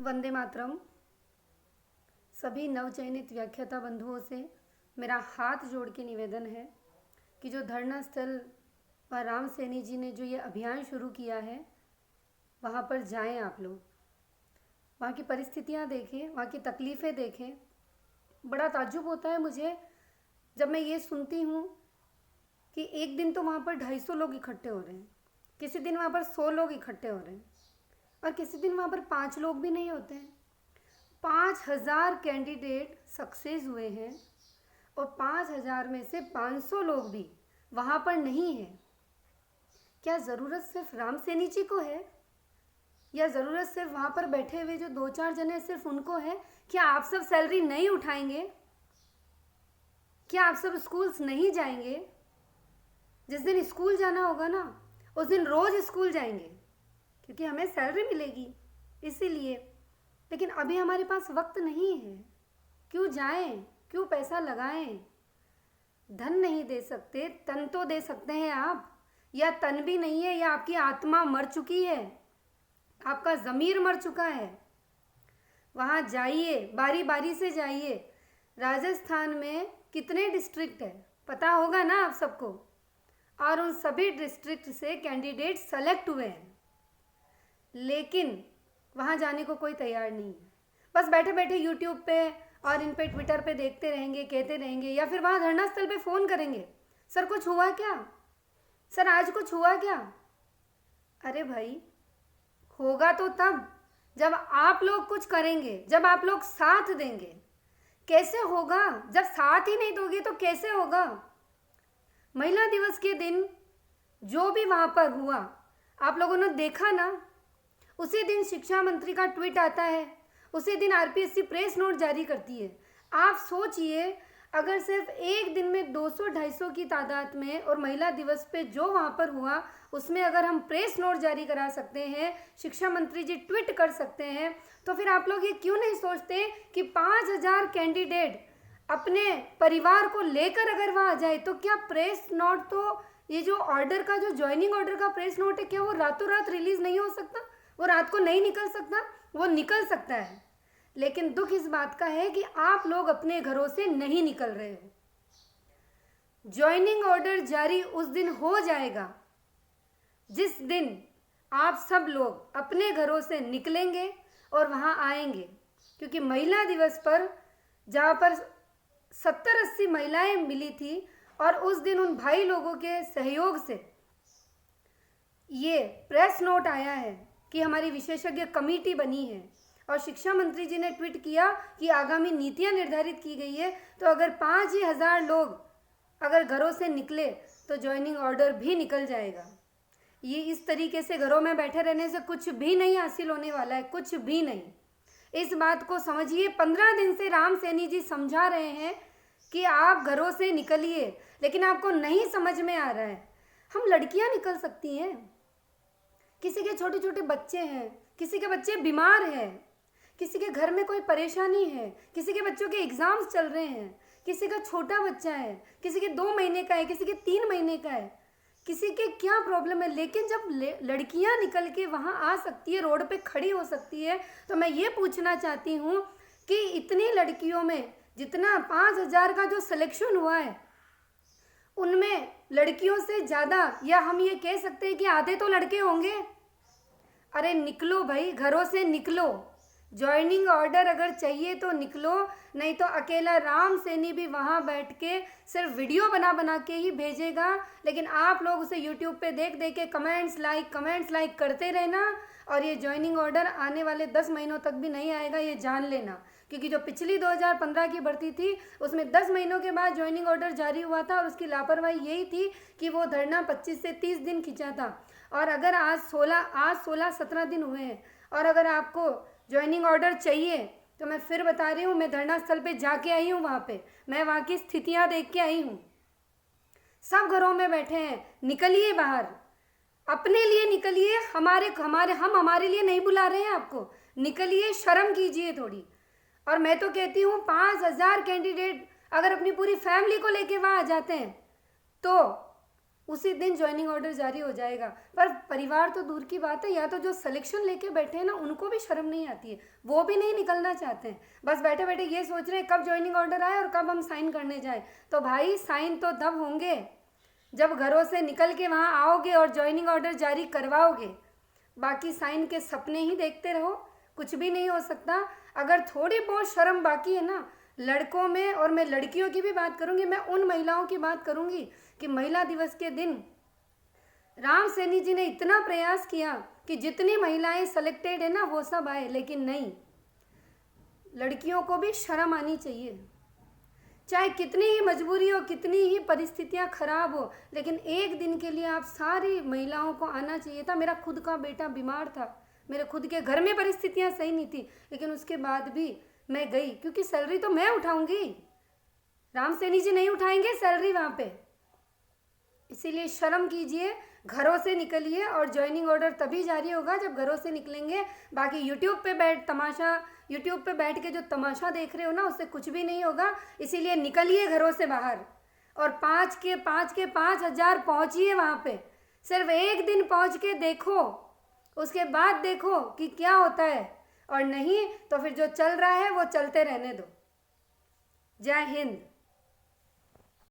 वंदे मातरम। सभी नवचयनित व्याख्याता बंधुओं से मेरा हाथ जोड़ के निवेदन है कि जो धरना स्थल व राम सैनी जी ने जो ये अभियान शुरू किया है वहाँ पर जाएं आप लोग, वहाँ की परिस्थितियाँ देखें, वहाँ की तकलीफ़ें देखें। बड़ा ताज्जुब होता है मुझे जब मैं ये सुनती हूँ कि एक दिन तो वहाँ पर 250 लोग इकट्ठे हो रहे हैं, किसी दिन वहाँ पर 100 लोग इकट्ठे हो रहे हैं और किसी दिन वहाँ पर 5 लोग भी नहीं होते हैं। 5000 कैंडिडेट सक्सेस हुए हैं और 5000 में से 500 लोग भी वहाँ पर नहीं हैं। क्या ज़रूरत सिर्फ राम सैनी जी को है या ज़रूरत सिर्फ वहाँ पर बैठे हुए जो 2-4 जने सिर्फ उनको है? क्या आप सब सैलरी नहीं उठाएंगे? क्या आप सब स्कूल्स नहीं जाएंगे? जिस दिन स्कूल जाना होगा ना उस दिन रोज़ स्कूल जाएंगे क्योंकि हमें सैलरी मिलेगी इसीलिए। लेकिन अभी हमारे पास वक्त नहीं है। क्यों जाएं? क्यों पैसा लगाएं? धन नहीं दे सकते, तन तो दे सकते हैं आप। या तन भी नहीं है या आपकी आत्मा मर चुकी है, आपका ज़मीर मर चुका है। वहाँ जाइए, बारी बारी से जाइए। राजस्थान में कितने डिस्ट्रिक्ट है पता होगा ना आप सबको, और उन सभी डिस्ट्रिक्ट से कैंडिडेट सेलेक्ट हुए हैं, लेकिन वहाँ जाने को कोई तैयार नहीं है। बस बैठे बैठे यूट्यूब पे और इन पे ट्विटर पे देखते रहेंगे, कहते रहेंगे, या फिर वहाँ धरना स्थल पे फ़ोन करेंगे, सर कुछ हुआ क्या, सर आज कुछ हुआ क्या। अरे भाई, होगा तो तब जब आप लोग कुछ करेंगे, जब आप लोग साथ देंगे। कैसे होगा? जब साथ ही नहीं दोगे तो कैसे होगा? महिला दिवस के दिन जो भी वहाँ पर हुआ आप लोगों ने देखा ना। उसी दिन शिक्षा मंत्री का ट्वीट आता है, उसी दिन आरपीएससी प्रेस नोट जारी करती है। आप सोचिए, अगर सिर्फ एक दिन में 200-250 की तादाद में और महिला दिवस पे जो वहाँ पर हुआ उसमें अगर हम प्रेस नोट जारी करा सकते हैं, शिक्षा मंत्री जी ट्वीट कर सकते हैं, तो फिर आप लोग ये क्यों नहीं सोचते कि 5000 कैंडिडेट अपने परिवार को लेकर अगर वहाँ आ जाए तो क्या प्रेस नोट, तो ये जो ऑर्डर का, जो ज्वाइनिंग ऑर्डर का प्रेस नोट है, क्या वो रातों रात रिलीज नहीं हो सकता? वो रात को नहीं निकल सकता? वो निकल सकता है, लेकिन दुख इस बात का है कि आप लोग अपने घरों से नहीं निकल रहे हो। ज्वाइनिंग ऑर्डर जारी उस दिन हो जाएगा जिस दिन आप सब लोग अपने घरों से निकलेंगे और वहाँ आएंगे, क्योंकि महिला दिवस पर जहाँ पर 70-80 महिलाएं मिली थी और उस दिन उन भाई लोगों के सहयोग से ये प्रेस नोट आया है कि हमारी विशेषज्ञ कमेटी बनी है और शिक्षा मंत्री जी ने ट्वीट किया कि आगामी नीतियां निर्धारित की गई है, तो अगर 5000 लोग अगर घरों से निकले तो ज्वाइनिंग ऑर्डर भी निकल जाएगा। ये इस तरीके से घरों में बैठे रहने से कुछ भी नहीं हासिल होने वाला है, कुछ भी नहीं। इस बात को समझिए। 15 दिन से राम सैनी जी समझा रहे हैं कि आप घरों से निकलिए, लेकिन आपको नहीं समझ में आ रहा है। हम लड़कियां निकल सकती हैं, किसी के छोटे छोटे बच्चे हैं, किसी के बच्चे बीमार हैं, किसी के घर में कोई परेशानी है, किसी के बच्चों के एग्ज़ाम्स चल रहे हैं, किसी का छोटा बच्चा है, किसी के 2 महीने का है, किसी के 3 महीने का है, किसी के क्या प्रॉब्लम है। लेकिन जब लड़कियां निकल के वहाँ आ सकती है, रोड पे खड़ी हो सकती है, तो मैं ये पूछना चाहती हूँ कि इतनी लड़कियों में जितना 5000 का जो सिलेक्शन हुआ है उनमें लड़कियों से ज़्यादा, या हम ये कह सकते हैं कि आधे तो लड़के होंगे। अरे निकलो भाई, घरों से निकलो। ज्वाइनिंग ऑर्डर अगर चाहिए तो निकलो, नहीं तो अकेला राम सैनी भी वहाँ बैठ के सिर्फ वीडियो बना बना के ही भेजेगा, लेकिन आप लोग उसे यूट्यूब पे देख देख के कमेंट्स लाइक करते रहना। और ये ज्वाइनिंग ऑर्डर आने वाले 10 महीनों तक भी नहीं आएगा, ये जान लेना, क्योंकि जो पिछली 2015 की भर्ती थी उसमें 10 महीनों के बाद ज्वाइनिंग ऑर्डर जारी हुआ था और उसकी लापरवाही यही थी कि वो धरना 25 से 30 दिन खिंचा था। और अगर आज 16-17 दिन हुए हैं और अगर आपको ज्वाइनिंग ऑर्डर चाहिए तो मैं फिर बता रही हूँ, मैं धरना स्थल पे जाके आई हूँ, वहाँ पे मैं वहाँ की स्थितियाँ देख के आई हूँ। सब घरों में बैठे हैं, निकलिए बाहर, अपने लिए निकलिए। हम हमारे लिए नहीं बुला रहे हैं आपको, निकलिए, शर्म कीजिए थोड़ी। और मैं तो कहती हूँ 5000 कैंडिडेट अगर अपनी पूरी फैमिली को लेके वहाँ आ जाते हैं तो उसी दिन ज्वाइनिंग ऑर्डर जारी हो जाएगा। पर परिवार तो दूर की बात है, या तो जो सिलेक्शन लेके बैठे हैं ना उनको भी शर्म नहीं आती है, वो भी नहीं निकलना चाहते हैं, बस बैठे बैठे ये सोच रहे हैं कब ज्वाइनिंग ऑर्डर आए और कब हम साइन करने जाएं। तो भाई साइन तो तब होंगे जब घरों से निकल के वहाँ आओगे और ज्वाइनिंग ऑर्डर जारी करवाओगे। बाकी साइन के सपने ही देखते रहो, कुछ भी नहीं हो सकता। अगर थोड़ी बहुत शर्म बाकी है ना लड़कों में, और मैं लड़कियों की भी बात करूंगी, मैं उन महिलाओं की बात करूंगी कि महिला दिवस के दिन राम सैनी जी ने इतना प्रयास किया कि जितनी महिलाएं सेलेक्टेड है ना वो सब आए, लेकिन नहीं, लड़कियों को भी शर्म आनी चाहिए। चाहे कितनी ही मजबूरी हो, कितनी ही परिस्थितियां खराब हो, लेकिन एक दिन के लिए आप सारी महिलाओं को आना चाहिए था। मेरा खुद का बेटा बीमार था, मेरे खुद के घर में परिस्थितियां सही नहीं थी, लेकिन उसके बाद भी मैं गई, क्योंकि सैलरी तो मैं उठाऊंगी, राम सैनी जी नहीं उठाएंगे सैलरी वहाँ पे। इसीलिए शर्म कीजिए, घरों से निकलिए, और ज्वाइनिंग ऑर्डर तभी जारी होगा जब घरों से निकलेंगे। बाकी यूट्यूब पे बैठ के जो तमाशा देख रहे हो ना उससे कुछ भी नहीं होगा। इसीलिए निकलिए घरों से बाहर, और 5,000 पहुँचिए वहाँ पे। सिर्फ एक दिन पहुँच के देखो, उसके बाद देखो कि क्या होता है, और नहीं तो फिर जो चल रहा है वो चलते रहने दो। जय हिंद।